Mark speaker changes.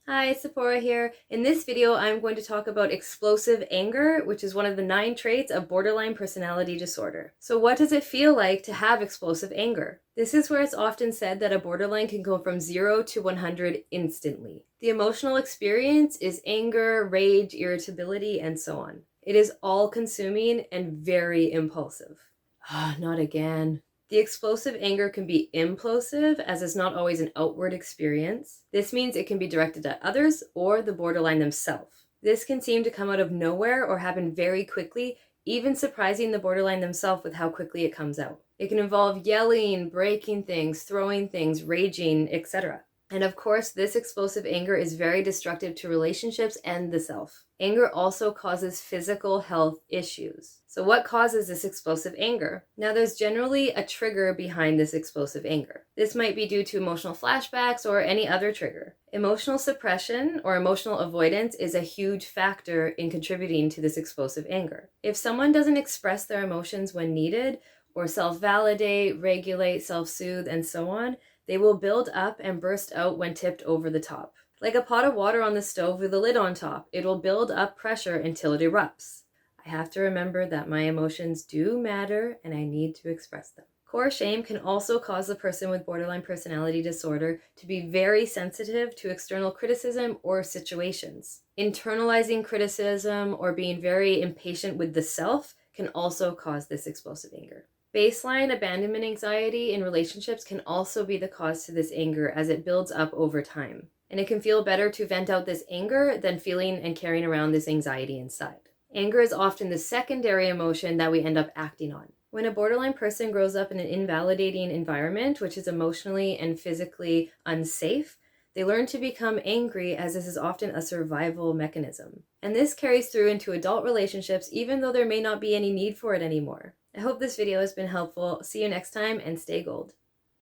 Speaker 1: Hi, Tziporah here. In this video, I'm going to talk about explosive anger, which is one of the 9 traits of borderline personality disorder. So what does it feel like to have explosive anger? This is where it's often said that a borderline can go from 0 to 100 instantly. The emotional experience is anger, rage, irritability, and so on. It is all-consuming and very impulsive. Not again. The explosive anger can be implosive, as it's not always an outward experience. This means it can be directed at others or the borderline themselves. This can seem to come out of nowhere or happen very quickly, even surprising the borderline themselves with how quickly it comes out. It can involve yelling, breaking things, throwing things, raging, etc. And of course, this explosive anger is very destructive to relationships and the self. Anger also causes physical health issues. So what causes this explosive anger? Now, there's generally a trigger behind this explosive anger. This might be due to emotional flashbacks or any other trigger. Emotional suppression or emotional avoidance is a huge factor in contributing to this explosive anger. If someone doesn't express their emotions when needed, or self-validate, regulate, self-soothe, and so on, they will build up and burst out when tipped over the top. Like a pot of water on the stove with a lid on top, it will build up pressure until it erupts. I have to remember that my emotions do matter and I need to express them. Core shame can also cause the person with borderline personality disorder to be very sensitive to external criticism or situations. Internalizing criticism or being very impatient with the self can also cause this explosive anger. Baseline abandonment anxiety in relationships can also be the cause to this anger as it builds up over time. And it can feel better to vent out this anger than feeling and carrying around this anxiety inside. Anger is often the secondary emotion that we end up acting on. When a borderline person grows up in an invalidating environment, which is emotionally and physically unsafe, they learn to become angry, as this is often a survival mechanism. And this carries through into adult relationships even though there may not be any need for it anymore. I hope this video has been helpful. See you next time and stay gold.